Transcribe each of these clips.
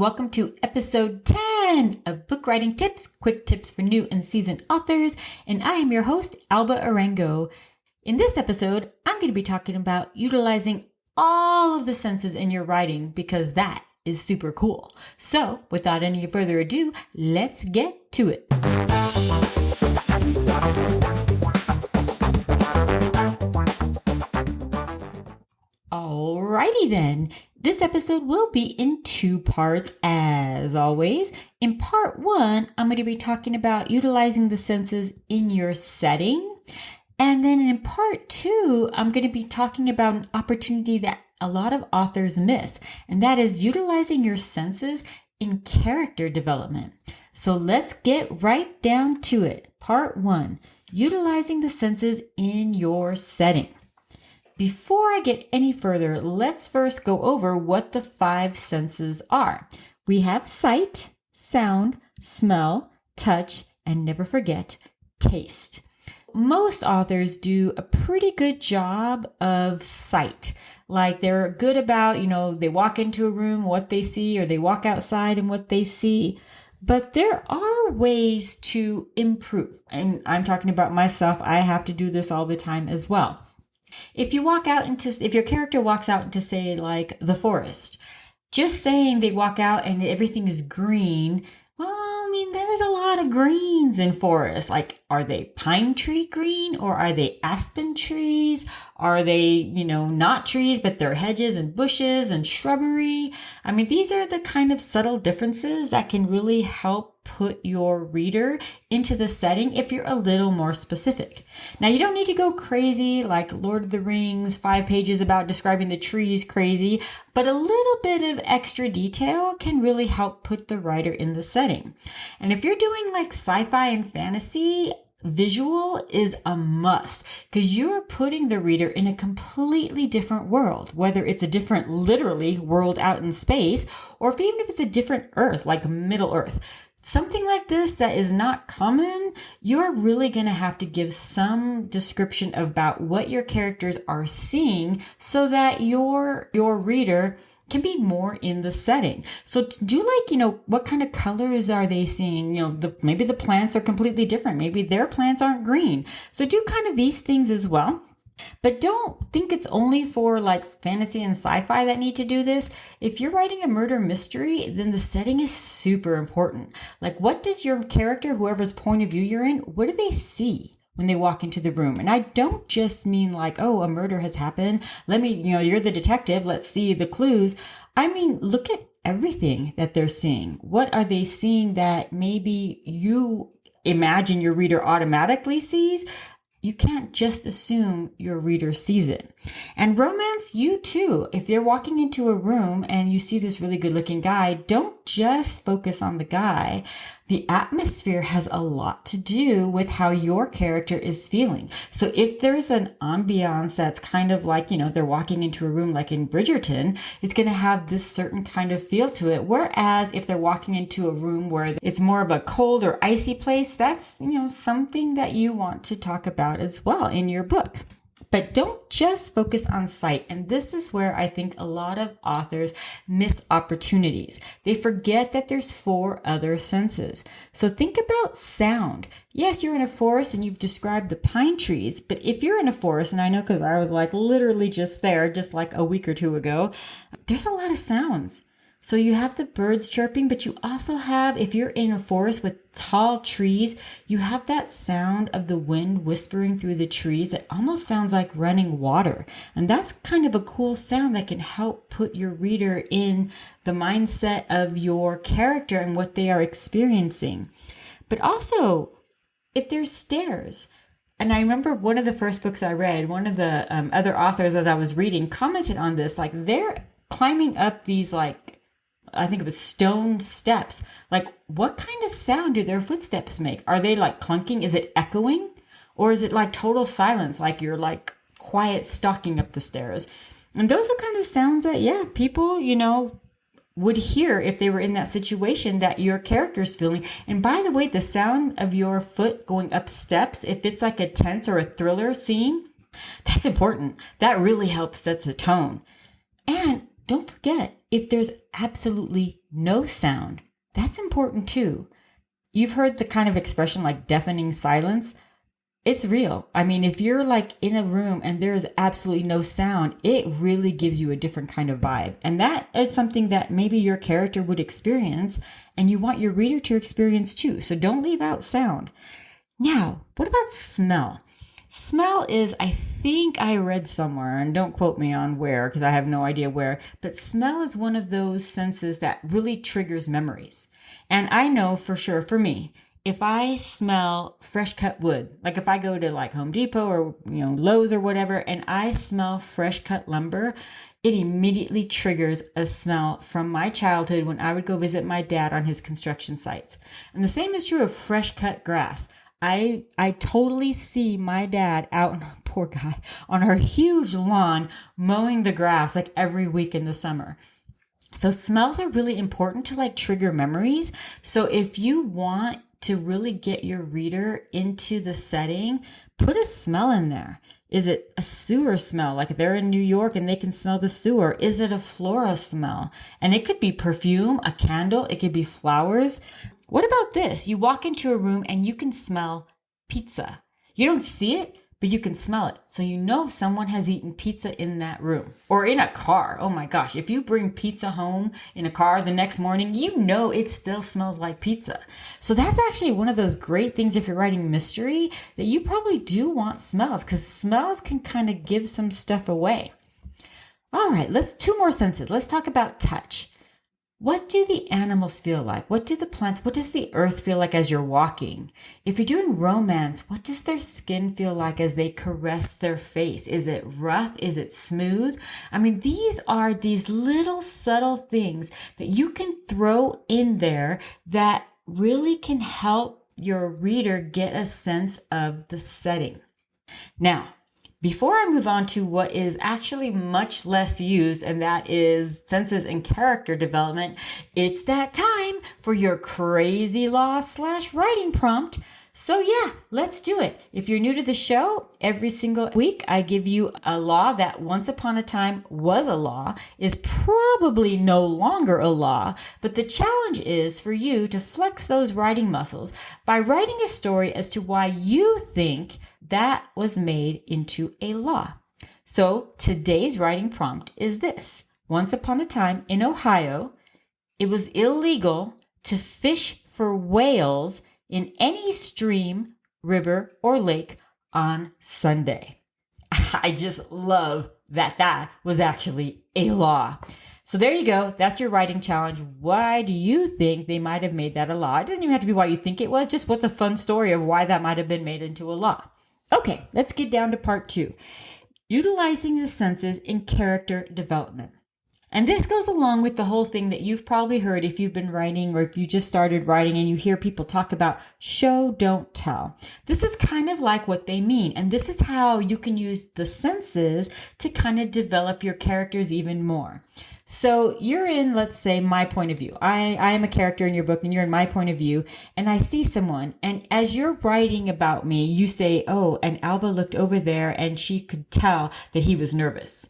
welcome to episode 10 of Book Writing Tips, quick tips for new and seasoned authors. And I am your host, Alba Arango. In this episode, I'm going to be talking about utilizing all of the senses in your writing because that is super cool. So without any further ado, let's get to it. Alrighty then. This episode will be in two parts as always. In part one, I'm going to be talking about utilizing the senses in your setting. And then in part two, I'm going to be talking about an opportunity that a lot of authors miss, and that is utilizing your senses in character development. So let's get right down to it. Part one, utilizing the senses in your setting. Before I get any further, let's first go over what the five senses are. We have sight, sound, smell, touch, and never forget, taste. Most authors do a pretty good job of sight. Like they're good about, they walk into a room, what they see, or they walk outside and what they see. But there are ways to improve. And I'm talking about myself. I have to do this all the time as well. If your character walks out into, say, like the forest, just saying they walk out and everything is green, there's a lot of greens in forests. Like, are they pine tree green or are they aspen trees? Are they, not trees, but they're hedges and bushes and shrubbery? These are the kind of subtle differences that can really help put your reader into the setting if you're a little more specific. Now, you don't need to go crazy like Lord of the Rings, 5 pages about describing the trees crazy, but a little bit of extra detail can really help put the writer in the setting. And if you're doing like sci-fi and fantasy, visual is a must because you're putting the reader in a completely different world, whether it's a different, literally, world out in space, or even if it's a different Earth, like Middle Earth. Something like this that is not common, you're really going to have to give some description about what your characters are seeing so that your reader can be more in the setting. So to do what kind of colors are they seeing? Maybe the plants are completely different. Maybe their plants aren't green. So do kind of these things as well. But don't think it's only for like fantasy and sci-fi that need to do this. If you're writing a murder mystery, then the setting is super important. Like, what does your character, whoever's point of view you're in, what do they see when they walk into the room? And I don't just mean like, oh, a murder has happened. You're the detective. Let's see the clues. Look at everything that they're seeing. What are they seeing that maybe you imagine your reader automatically sees? You can't just assume your reader sees it. And romance, you too. If you're walking into a room and you see this really good looking guy, don't just focus on the guy. The atmosphere has a lot to do with how your character is feeling. So if there's an ambiance that's kind of like, they're walking into a room like in Bridgerton, it's going to have this certain kind of feel to it. Whereas if they're walking into a room where it's more of a cold or icy place, that's, something that you want to talk about as well in your book. But don't just focus on sight. And this is where I think a lot of authors miss opportunities. They forget that there's 4 other senses. So think about sound. Yes, you're in a forest and you've described the pine trees, but if you're in a forest, and I know because I was like literally just there, just like a week or 2 ago, there's a lot of sounds. So you have the birds chirping, but you also have, if you're in a forest with tall trees, you have that sound of the wind whispering through the trees that almost sounds like running water. And that's kind of a cool sound that can help put your reader in the mindset of your character and what they are experiencing. But also, if there's stairs, and I remember one of the first books I read, one of the other authors as I was reading commented on this, like they're climbing up these I think it was stone steps. Like, what kind of sound do their footsteps make? Are they like clunking? Is it echoing? Or is it like total silence? Like you're like quiet stalking up the stairs. And those are kind of sounds that, people, would hear if they were in that situation that your character's feeling. And by the way, the sound of your foot going up steps, if it's like a tense or a thriller scene, that's important. That really helps sets a tone. And don't forget, if there's absolutely no sound, that's important too. You've heard the kind of expression like deafening silence. It's real. I mean, if you're like in a room and there is absolutely no sound, it really gives you a different kind of vibe. And that is something that maybe your character would experience and you want your reader to experience too. So don't leave out sound. Now, what about smell? Smell is, I think I read somewhere, and don't quote me on where because I have no idea where, but smell is one of those senses that really triggers memories. And I know for sure for me, if I smell fresh cut wood, like if I go to like Home Depot or, Lowe's or whatever, and I smell fresh cut lumber, it immediately triggers a smell from my childhood when I would go visit my dad on his construction sites. And the same is true of fresh cut grass. I totally see my dad out, poor guy, on our huge lawn mowing the grass like every week in the summer. So smells are really important to like trigger memories. So if you want to really get your reader into the setting, put a smell in there. Is it a sewer smell? Like they're in New York and they can smell the sewer. Is it a floral smell? And it could be perfume, a candle. It could be flowers. What about this? You walk into a room and you can smell pizza. You don't see it, but you can smell it. So you know someone has eaten pizza in that room or in a car. Oh my gosh. If you bring pizza home in a car the next morning, you know it still smells like pizza. So that's actually one of those great things if you're writing mystery that you probably do want smells because smells can kind of give some stuff away. All right, two more senses. Let's talk about touch. What do the animals feel like? What do the plants, what does the earth feel like as you're walking? If you're doing romance, what does their skin feel like as they caress their face? Is it rough? Is it smooth? I mean, these are these little subtle things that you can throw in there that really can help your reader get a sense of the setting. Now, before I move on to what is actually much less used, and that is senses and character development, it's that time for your crazy law / writing prompt. So yeah, let's do it. If you're new to the show, every single week I give you a law that once upon a time was a law, is probably no longer a law, but the challenge is for you to flex those writing muscles by writing a story as to why you think that was made into a law. So today's writing prompt is this. Once upon a time in Ohio, it was illegal to fish for whales in any stream, river, or lake on Sunday. I just love that was actually a law. So there you go. That's your writing challenge. Why do you think they might have made that a law? It doesn't even have to be why you think it was, just what's a fun story of why that might have been made into a law. Okay, let's get down to part 2. Utilizing the senses in character development. And this goes along with the whole thing that you've probably heard if you've been writing or if you just started writing and you hear people talk about show, don't tell. This is kind of like what they mean. And this is how you can use the senses to kind of develop your characters even more. So you're in, let's say, my point of view. I am a character in your book and you're in my point of view and I see someone. And as you're writing about me, you say, oh, and Alba looked over there and she could tell that he was nervous.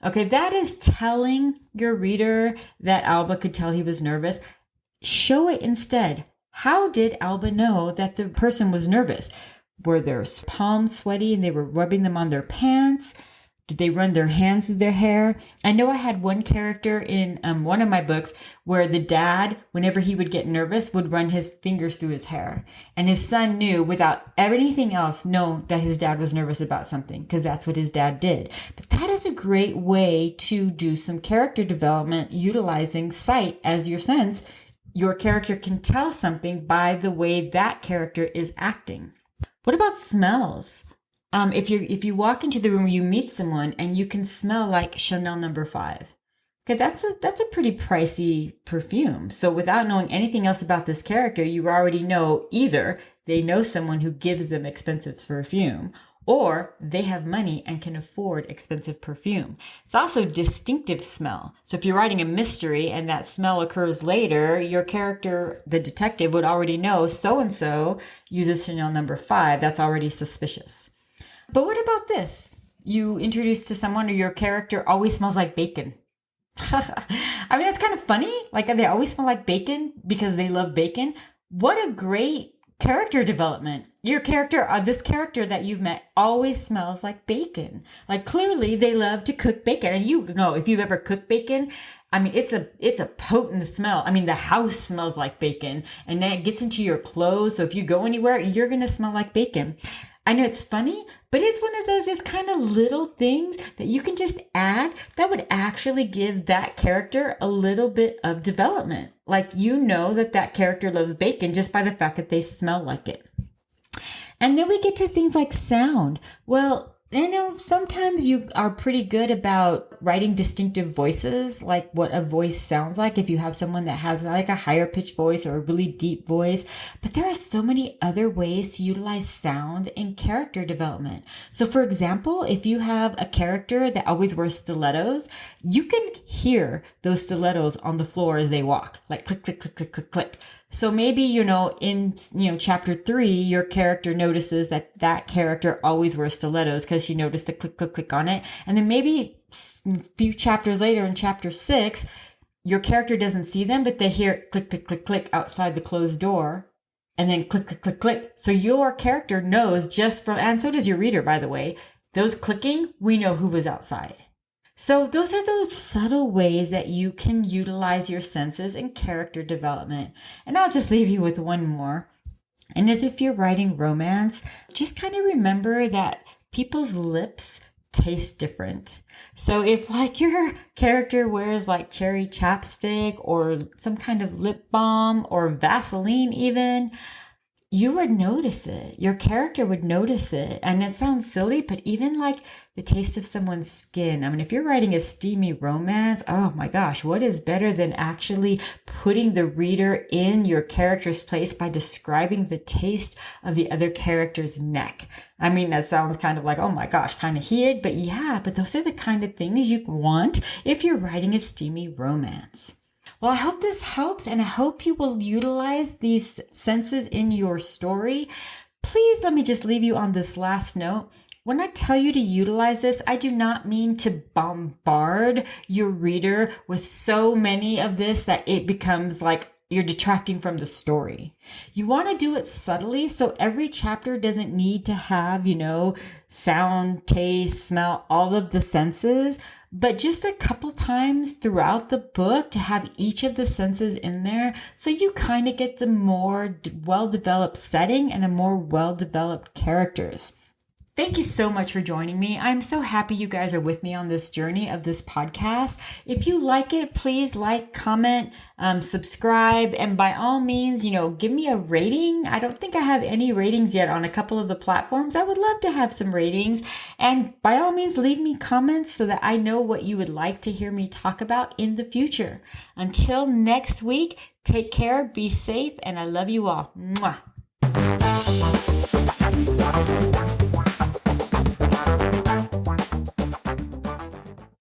Okay, that is telling your reader that Alba could tell he was nervous. Show it instead. How did Alba know that the person was nervous? Were their palms sweaty and they were rubbing them on their pants? Did they run their hands through their hair? I know I had one character in one of my books where the dad, whenever he would get nervous, would run his fingers through his hair. And his son knew without anything else, know that his dad was nervous about something because that's what his dad did. But that is a great way to do some character development utilizing sight as your sense. Your character can tell something by the way that character is acting. What about smells? If you walk into the room, you meet someone and you can smell like Chanel No. 5. Okay, that's a pretty pricey perfume. So without knowing anything else about this character, you already know either they know someone who gives them expensive perfume or they have money and can afford expensive perfume. It's also distinctive smell. So if you're writing a mystery and that smell occurs later, your character, the detective, would already know so-and-so uses Chanel No. 5. That's already suspicious. But what about this? You introduce to someone or your character always smells like bacon. I mean, that's kind of funny. Like they always smell like bacon because they love bacon. What a great character development. Your character, this character that you've met always smells like bacon. Like clearly they love to cook bacon. And you know, if you've ever cooked bacon, I mean, it's a potent smell. I mean, the house smells like bacon and then it gets into your clothes. So if you go anywhere, you're going to smell like bacon. I know it's funny, but it's one of those just kind of little things that you can just add that would actually give that character a little bit of development. Like, you know that character loves bacon just by the fact that they smell like it. And then we get to things like sound. Well, I know sometimes you are pretty good about writing distinctive voices, like what a voice sounds like if you have someone that has like a higher pitched voice or a really deep voice. But there are so many other ways to utilize sound in character development. So for example, if you have a character that always wears stilettos, you can hear those stilettos on the floor as they walk, like click, click, click, click, click, click. So maybe, in, chapter 3, your character notices that character always wears stilettos because she noticed the click, click, click on it. And then maybe a few chapters later in chapter 6, your character doesn't see them, but they hear click, click, click, click outside the closed door. And then click, click, click, click. So your character knows and so does your reader, by the way, those clicking, we know who was outside. So those are those subtle ways that you can utilize your senses in character development. And I'll just leave you with one more. And as if you're writing romance, just kind of remember that people's lips taste different. So if like your character wears like cherry chapstick or some kind of lip balm or Vaseline even, you would notice it. Your character would notice it. And it sounds silly, but even like the taste of someone's skin. I mean, if you're writing a steamy romance, oh my gosh, what is better than actually putting the reader in your character's place by describing the taste of the other character's neck? I mean, that sounds kind of like, oh my gosh, kind of hid, but yeah, but those are the kind of things you want if you're writing a steamy romance. Well, I hope this helps, and I hope you will utilize these senses in your story. Please let me just leave you on this last note. When I tell you to utilize this, I do not mean to bombard your reader with so many of this that it becomes like you're detracting from the story. You want to do it subtly, so every chapter doesn't need to have, sound, taste, smell, all of the senses, but just a couple times throughout the book to have each of the senses in there so you kind of get the more well-developed setting and a more well-developed characters. Thank you so much for joining me. I'm so happy you guys are with me on this journey of this podcast. If you like it, please like, comment, subscribe, and by all means, give me a rating. I don't think I have any ratings yet on a couple of the platforms. I would love to have some ratings. And by all means, leave me comments so that I know what you would like to hear me talk about in the future. Until next week, take care, be safe, and I love you all. Mwah.